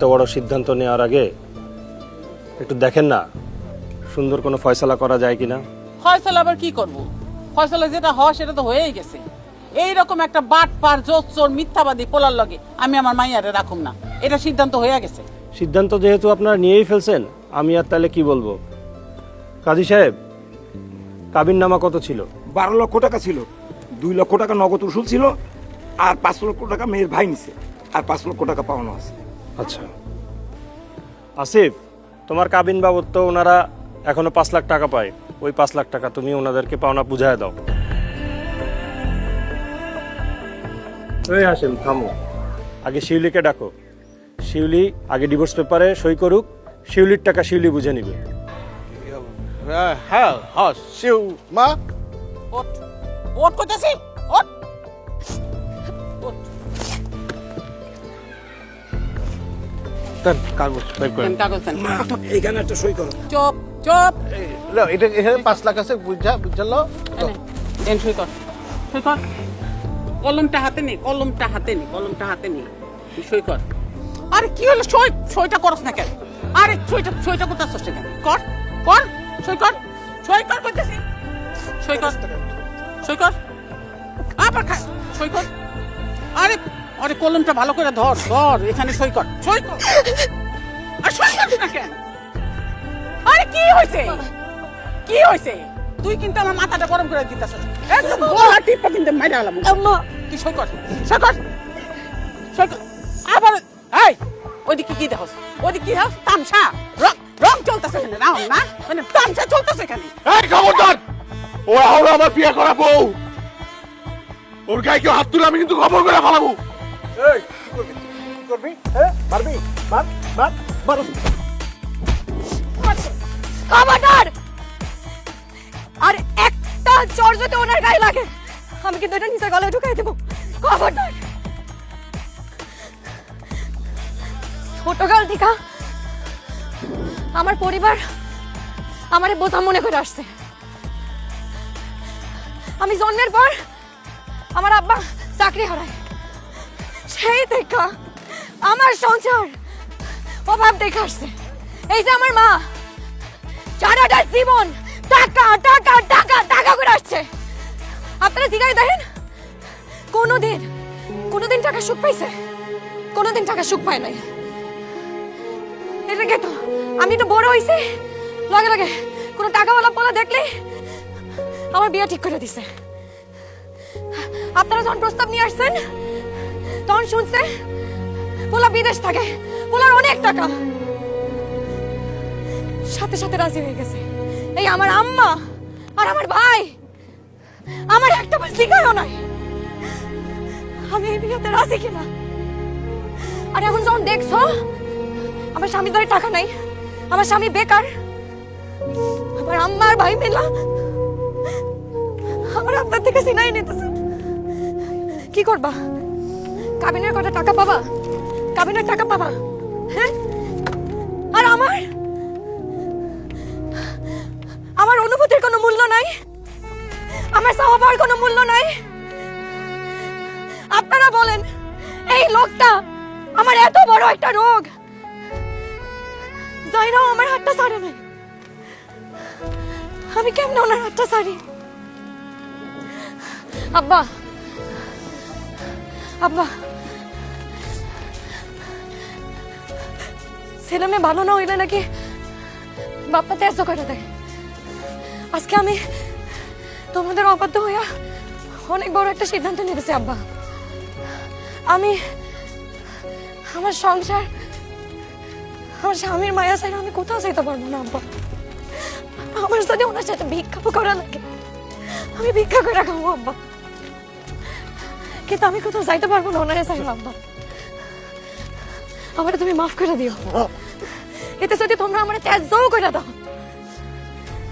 এত বড় সিদ্ধান্ত নেওয়ার আগে একটু দেখেন না সুন্দর কোনো ফয়সালা করা যায় কিনা। ফয়সালা আবার কি করব? ফয়সালা যেটা হয় সেটা তো হয়েই গেছে। এইরকম একটা বাটপার জোচ্চোর মিথ্যাবাদী পোলার লগে আমি আমার মাইয়ারে রাখুম না, এটা সিদ্ধান্ত হয়ে গেছে। সিদ্ধান্ত যেহেতু আপনারা নিয়েই ফেলছেন, আমি আর তাহলে কি বলবো। কাজী সাহেব, কাবিন নামা কত ছিল? 12 লক্ষ টাকা ছিল। 2 লক্ষ টাকা নগদ উসুল ছিল, আর 5 লক্ষ টাকা মেয়ের ভাই নিছে, আর 5 লক্ষ টাকা পাওনা আছে। আচ্ছা আসিফ, তোমার কাবিন বাবদ তো ওনারা এখনো 5 লাখ টাকা পায়। ওই 5 লাখ টাকা তুমি ওনাদেরকে পাওনা বুঝায় দাও। এই হাসিম থামো, আগে শিউলিকে ডাকো। শিউলি আগে ডিভোর্স পেপারে সই করুক, শিউলির টাকা শিউলি বুঝে নিবে। হ্যাঁ হ্যাঁ, শিউ মা। ওঠ ওঠ কইতাছি, ওঠ ওঠ। দেন কাগজ বের করেন। দেন কাগজ দেন। মা, এইখানে একটা সই করো। চুপ চুপ। এটা এখানে 5 লাখ আছে, বুঝলো? দেন সই কর, সই কর। কলমটা হাতে নে, কলমটা হাতে নে, কলমটা হাতে নে, তুই সই কর। আরে কি হলো? সইটা করছ না কেন? আরে সইটা করতেছস না কেন? কর কর, সই কর, সই কর কইতেছি। সই কর, সই কর, আবার খা, সই কর। আরে আরে কলমটা ভালো করে ধর, ধর, এখানে সই কর, সই কর। আর সই করছ না কেন? আরে কি হইছে? কি হইছে? তুই কিন্তু আমার মাথাটা গরম করে দিতেছস। একদম গলা টিপা কিন্তু মাইরা আলাম। আম্মা তুই সই কর, সই কর, সই কর। আবার এই ওইদিকে কি দেখছ? ওইদিকে কি দেখছ? তামসা, রং চলতেছে এখানে, রাও না মানে তামসা চলতেছে এখানে। এই খবরদার, ও হলো আমার বিয়ে করা বউ। ওর গায়ে কেউ হাত তুলে আমি কিন্তু খবর করে ফেলাবো। এই কি করবি? হ্যাঁ, মারবি? মার মার মার। খবরদার! আর একটা চড় যদি ওনার গায়ে লাগে, আমি কিন্তু এটা নিচে গলায় ঢুকাই দেবো। খবরদার! ছোটকাল থেকে আমার পরিবার আমারে বোঝা মনে করে আসছে। আমি জন্মের পর আমার আব্বা চাকরি হারায়, সেই দেখা আমার সংসার অভাব দেখে আসছে। এই যে আমার মা সারাটা জীবন টাকা টাকা টাকা টাকা করে আসছে। আপনারা জিগাই দেখেন, কোনোদিন টাকা সুখ পাইছে? কোনোদিন টাকা সুখ পায় নাই। এটাকে তো আমি তো বড় হইছি, লগে লগে কোনো টাকাওয়ালা পোলা দেখলে আমার বিয়ে ঠিক করে দিছে। আপনারা যখন প্রস্তাব নিয়ে আসছেন তখন শুনছে পোলা বিদেশ থাকে, পোলার অনেক টাকা, সাথে সাথে রাজি হয়ে গেছে। এই আমার আম্মা আর আমার ভাই আমার একটা বার জিজ্ঞাসা নাই আমি এই বিয়েতে রাজি কিনা। আর এখন যখন দেখছো আমার স্বামীর ধরে টাকা নাই, আমার স্বামী বেকার, আমার আম্মা আর ভাই মেলা আমার আপনার থেকে সিনাই নিতেছে, কি করবা? কাবিনের কটা টাকা পাবা? কাবিনের টাকা পাবা? হ্যাঁ? আর আমার অনুভূতির কোনো মূল্য নাই, আমার স্বভাবের কোনো মূল্য নাই। আপনারা বলেন, এই লোকটা আমার এত বড় একটা রোগ, যাইরাও আমার হাতটা ছাড়ে নাই, আমি কেমনে ওনার হাতটা ছাড়ি? আব্বা, আব্বা, ছেলে মেয়ে ভালো না হইলে নাকি বাপ্পা ত্যায্য করে দেয়। আজকে আমি তোমাদের অবাধ্য হইয়া অনেক বড় একটা সিদ্ধান্ত নিতেছি আব্বা। আমি আমার সংসার, আমার স্বামীর মায়া চাইলে আমি কোথাও যেতে পারবো না আব্বা। আমার যদি ওনার সাথে ভিক্ষা করা লাগে আমি ভিক্ষা করে খাবো আব্বা, কিন্তু আমি কোথাও যাইতে পারবো না ওনারে চাইলে আব্বা। আমার তুমি মাফ করে দিও। এতে যদি তোমরা আমার ত্যায্যও করে দাও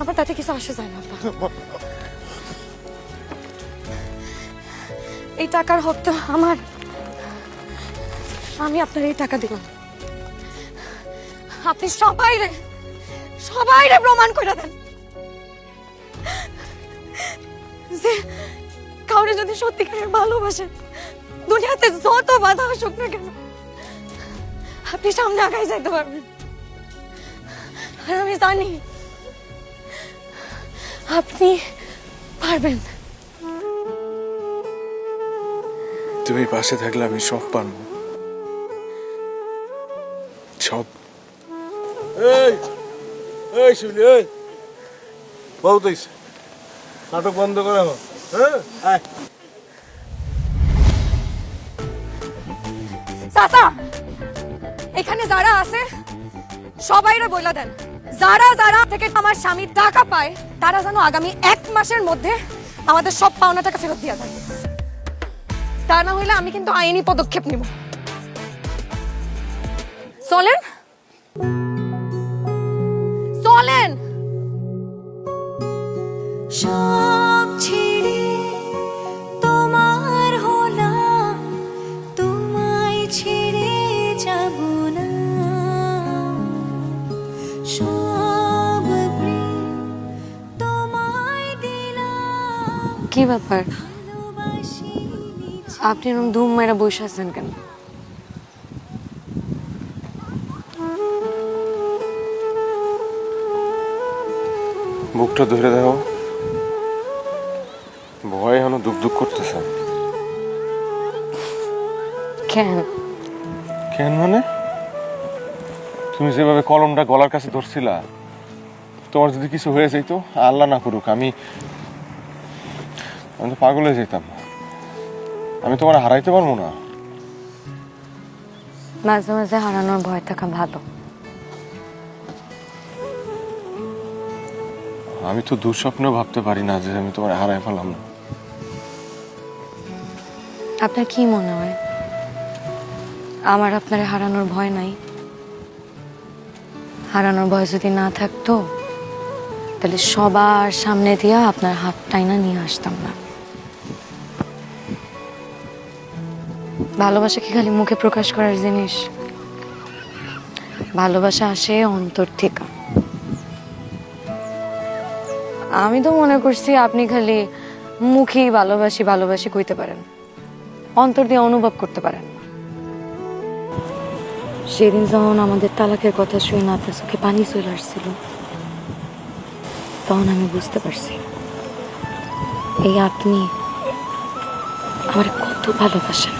আমার তাতে কিছু আসে যায় না আব্বা। এই টাকার হক তো আমার, আমি আপনার এই টাকা দিলাম, আপনি সবাইরে প্রমাণ করে দেন যে কাউরে যদি সত্যিকারের ভালোবাসেন, দুনিয়াতে যত বাধা আসুক না কেন আপনি সামনে আগাই যাইতে পারবেন, আর আমি জানি আপনি পারবেন। তুমি পাশে থাকলে আমি সব পারবো, সব। এই এই শিবলি, এই বহুত হইছে, নাটক বন্ধ করে এখন। হ্যাঁ আয়। চাচা, এখানে যারা আছে সবাইরা বইলা দেন, যারা যারা থেকে আমার স্বামী টাকা পায় তারা যেন আগামী 1 মাসের মধ্যে আমাদের সব পাওনা টাকা ফেরত দিয়া দেয়। তা না হইলে আমি কিন্তু আইনি পদক্ষেপ নিব। চলেন চলেন। সব ছেড়ে তোমার হলাম, তোমায় ছেড়ে যাব না। সব প্রেম তোমায় দিলাম, কি ব্যাপার, ভালোবাসি আপনি এরকম ধুম মেরা বসে আছেন কেন? বুকটা ধরে দাও, ভয় এখনো দুক দুক করতেছে। কেন? কেন মানে? তুমি যেভাবে কলমটা গলার কাছে ধরছিলা, তোমার যদি কিছু হয়ে যেত, আল্লাহ না করুক, আমি তো পাগল হয়ে যেতাম। আমি তোমার হারাইতে পারবো না। মাঝে মাঝে হারানোর ভয় থাকা ভালো। আমি তো দুঃস্বপ্নেও ভাবতে পারি না যে আমি তোমার হারাই ফেলাম না। আপনার কি মনে হয় আমার আপনার হারানোর ভয় নাই? হারানোর ভয় যদি না থাকতো তাহলে সবার সামনে দিয়া আপনার হাত টাইনা নিয়ে আসতাম না। ভালোবাসা কি খালি মুখে প্রকাশ করার জিনিস? ভালোবাসা আসে অন্তর থেকে। আমি তো মনে করছি আপনি খালি মুখেই ভালোবাসি ভালোবাসি কইতে পারেন, অন্তর দিয়ে অনুভব করতে পারেন না। সেদিন যখন আমাদের তালাকের কথা শুনে না আপনার চোখে পানি চলে আসছিল, তখন আমি বুঝতে পারছি এই আপনি আমার কত ভালোবাসেন।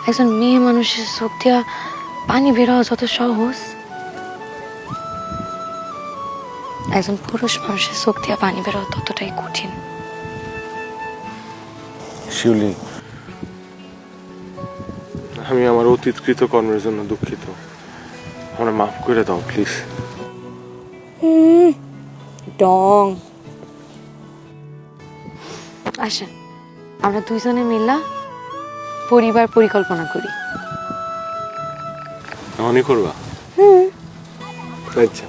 একজন মেয়ে মানুষের চোখ দিয়া পানি বের হওয়া যত সহজ, একজন পুরুষ মানুষের চোখ দিয়া পানি বের হওয়া ততটাই কঠিন। শিউলি, আমি আমার অতীতকৃত কর্মের জন্য দুঃখিত। আমার মাফ করে দাও প্লিজ। ডং। আসেন আমরা দুইজনে মিলা পরিবার পরিকল্পনা করি। এমনই করবা? আচ্ছা,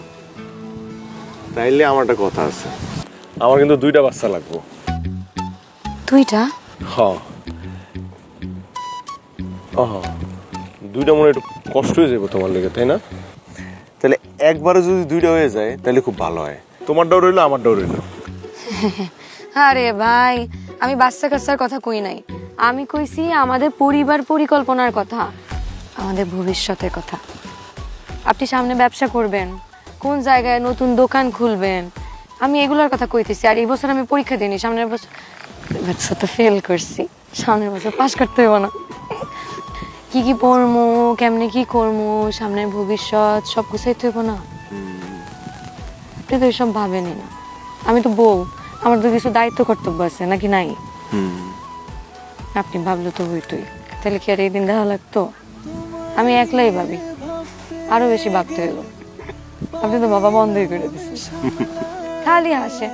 তাইলে আমার একটা কথা আছে। আমার কিন্তু 2টা বাচ্চা লাগবো। 2টা? হ্যাঁ। 2টা মনে একটু কষ্ট হয়ে যাবে তোমার লেগে, তাই না? তাহলে একবারে যদি 2টা হয়ে যায় তাহলে খুব ভালো হয়। তোমারটাও রইলো, আমারটাও রইলো। আরে ভাই, আমি বাচ্চা কাচ্চার কথা কই নাই, আমি কইছি আমাদের পরিবার পরিকল্পনার কথা, আমাদের ভবিষ্যতের কথা। আপনি সামনে ব্যবসা করবেন, কোন জায়গায় নতুন দোকান খুলবেন, আমি এগুলোর কথা কইতেছি। আর এই বছর আমি পরীক্ষা দিইনি, সামনের বছর তো ফেল করছি, সামনের বছর পাস করতে হইব না। কি কি পড়মু, কেমনে কি করমু, সামনের ভবিষ্যৎ সব গুছাইতে হইব না। আপনি তো এসব ভাবেনি না, আমি তো বউ, আমার তো কিছু দায়িত্ব কর্তব্য আছে নাকি নাই? আপনি ভাবলে তো হইতই, তাহলে কি আর এই দিন দেখা লাগতো? আমি একলাই ভাবি, আরো বেশি ভাবতে হইব। আপনি তো বাবা বন্ধই করে দিচ্ছেন, খালি হাসে।